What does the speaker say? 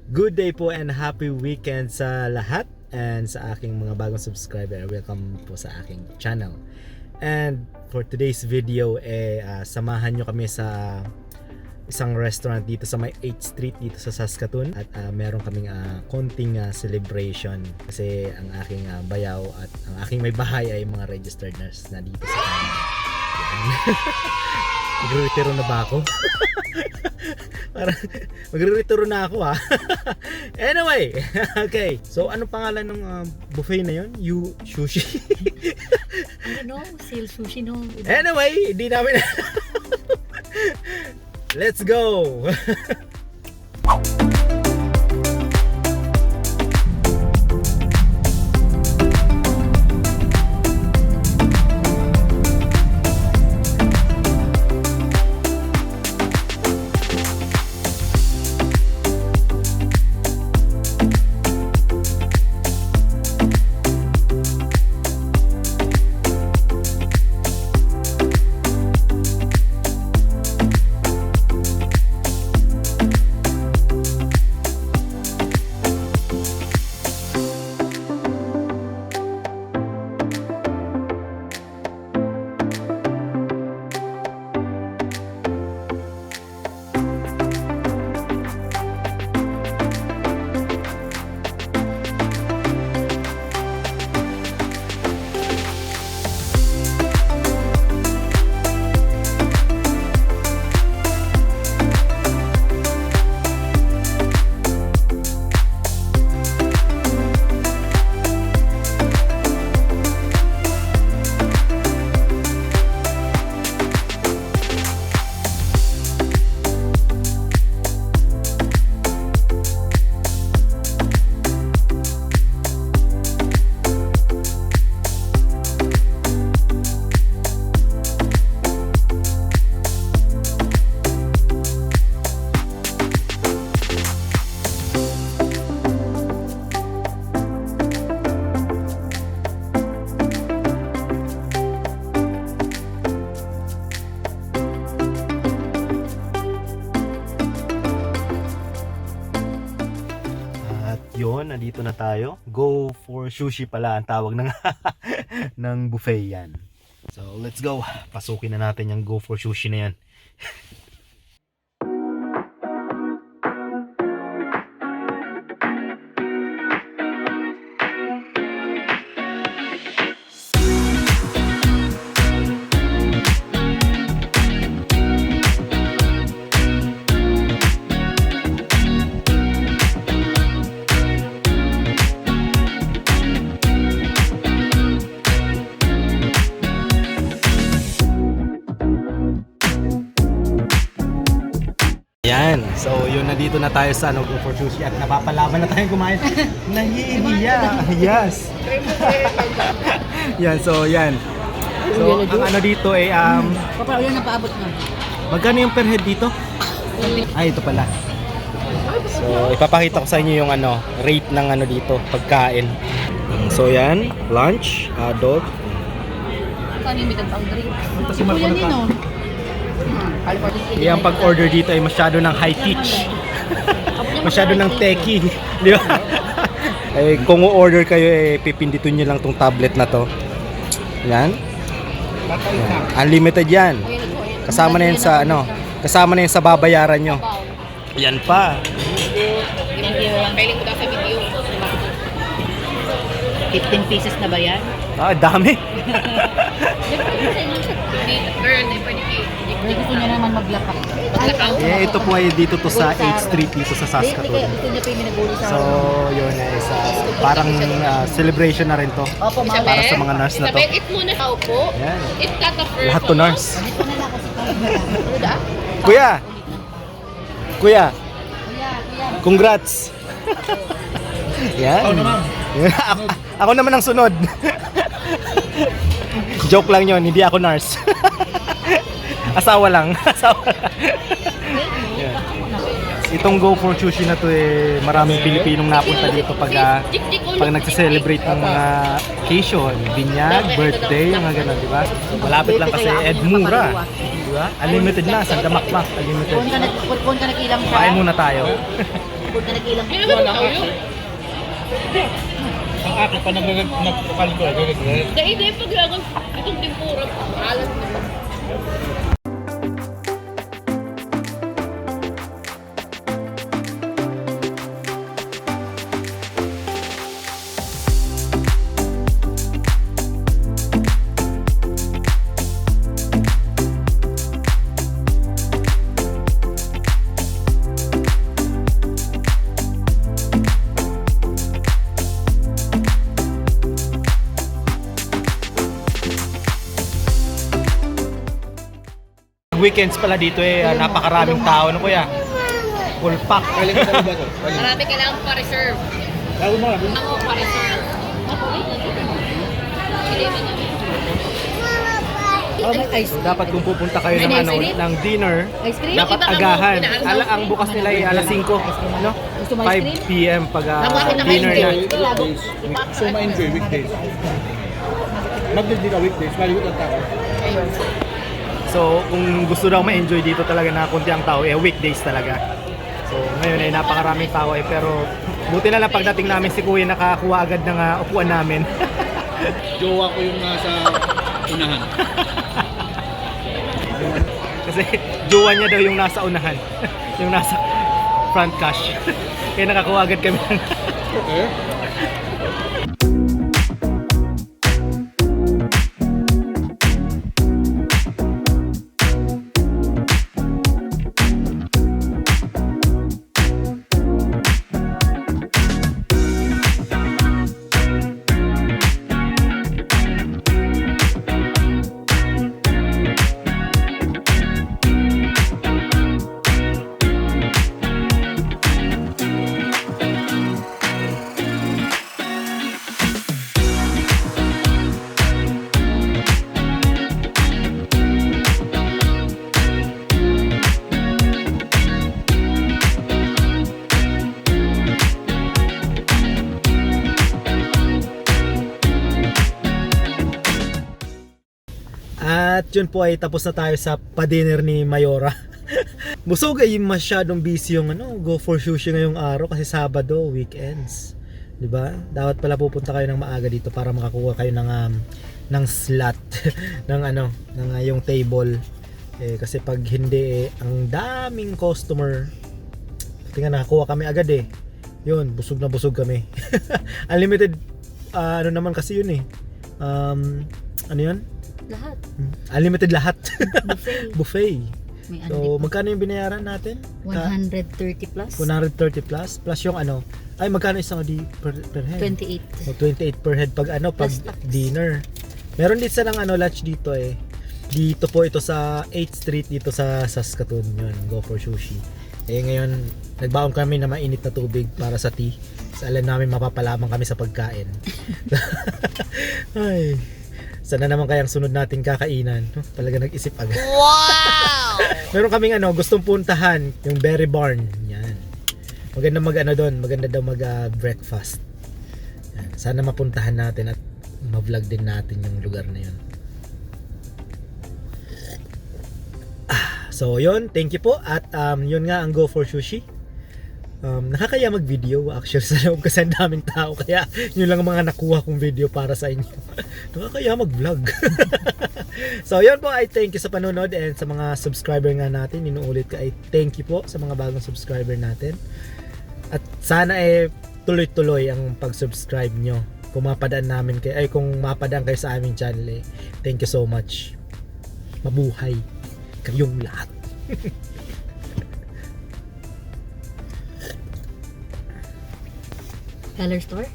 Good day po and happy weekend sa lahat and sa aking mga bagong subscriber. Welcome po sa aking channel. And for today's video samahan nyo kami sa isang restaurant dito sa may 8th Street dito sa Saskatoon at meron kaming konting celebration kasi ang aking bayaw at ang aking may bahay ay mga registered nurse na dito sa kanila. Magre-retiro na ba ako? Parang magre-retiro na ako Anyway, okay. So ano pangalan ng buffet na yun? Sushi? Ano? Sale sushi no? Anyway, hindi namin Let's go! Yun, nandito na tayo. Go for sushi pala ang tawag ng ng buffet yan. So let's go. Pasukin na natin yung go for sushi na yan. Yan. So, yun, nandito na tayo sa Go for Sushi at napapalaban na tayong kumain. Nahihiya. Yes. Yan, so yan. So, ang ano dito ay Papaulan na paabot na. magkano yung per head dito? Ay, ito pala. So, ipapakita ko sa inyo yung rate ng dito, pagkain. So, yan, lunch, adult. Kano yung mitad pang drink? Ito yan din o. Yung pag-order dito ay masyado ng high teach. Masyado ng techie, di ba? Eh, kung o-order kayo pipindutin niyo lang tong tablet na to. Yan. Unlimited yan. Kasama na yan sa kasama na yan sa babayaran nyo. Yan pa. Pailing ko daw sa video. 15 pieces na ba yan? Dami. Girl, hindi pwede kayo. Hindi gusto niya naman maglapak. Ito po ay dito to sa 8th Street dito sa Saskatoon. Gusto niya pa yung minagulo sa... So, yun parang celebration na rin to. Opo, mama. Para sa mga nurse na to. Isabel, eat muna tao po. Yan. Eat ka the first. Lahat to nurse. Dito na lang kasi tayo. Kuya! Kuya! Kuya. Congrats! Yan. Ako naman ang sunod. Joke lang yon, hindi ako nurse. Asawa lang. Yan. Itong Go for Sushi na to maraming Pilipinong napunta dito pag nagse-celebrate ng mga occasion, binyag, birthday, yung mga ganun, di ba? Malapit lang kasi Edmura, di ba? Unlimited na, Sandamakmak, unlimited. Kung ka nakilang Kain muna tayo. Abot na nag-ilang. Wala ang akin. Ang akin pa nagpapal ko. Dahil pag lagang itong tempura, alam mo. Weekends pala dito napakaraming tao no kuya. Full pack. Marami kailangan pa-reserve. Lalo mo lang. Ako pa-reserve. Ice So, dapat kung pupunta kayo ng Ano, ice cream? ng dinner, Ice cream? dapat Iba ka mo, agahan. pinaalam. Ang bukas nila ay alas 5, no? Gusto mo ice cream? 5 PM pag Nakuha kita dinner kayo. na. Weekdays. So ma-enjoy weekdays. Magdindi ka weekdays. Maligot ang tao. Ayun. So, kung gusto daw ma-enjoy dito talaga na konti ang tao, weekdays talaga. So, ngayon ay napakaraming tao pero buti na lang pagdating namin si Kuya nakakuha agad ng upuan namin. Jowa ko yung nasa unahan. Kasi jowa niya daw yung nasa unahan. Yung nasa front cash. Kaya nakakuha agad kami ng Okay. At yun po ay tapos na tayo sa pa-dinner ni Mayora. Busog ay masyadong busy yung go for sushi ngayong araw kasi Sabado, weekends. 'Di ba? Dapat pala pupunta kayo ng maaga dito para makakuha kayo ng slot ng yung table. Kasi pag hindi ang daming customer. Tingnan nakakuha kami agad eh. Yun, busog na busog kami. Unlimited naman kasi yun eh. Ano yun? Lahat. Unlimited lahat. Buffet. Buffet. May So, magkano yung binayaran natin? 130 plus. 130 plus plus yung ay magkano isang per head? 28. O, 28 per head pag pag Plus tax. dinner. Meron din silang lunch dito eh. Dito po ito sa 8th Street dito sa Saskatoon yun, Go for Sushi. Ngayon nagbaon kami na mainit na tubig para sa tea. Kasi alam namin mapapalamang kami sa pagkain. Ay. Sana naman kayang sunod nating kakainan. Talaga nag-isip agad. Wow! Meron kaming gustong puntahan, yung Berry Barn. Yan. Maganda doon, maganda daw breakfast. Yan. Sana mapuntahan natin at ma-vlog din natin yung lugar na yun. So yun, thank you po at yun nga ang Go for Sushi. Nakakaya mag-video actually sa loob kasi ang daming tao kaya yun lang ang mga nakuha kong video para sa inyo. Nakakaya mag-vlog. So yun po ay thank you sa panonood and sa mga subscriber nga natin, inuulit ko ay thank you po sa mga bagong subscriber natin. At sana tuloy-tuloy ang pag-subscribe nyo. Kung mapadaan kayo sa aming channel thank you so much. Mabuhay kayong lahat. Color store?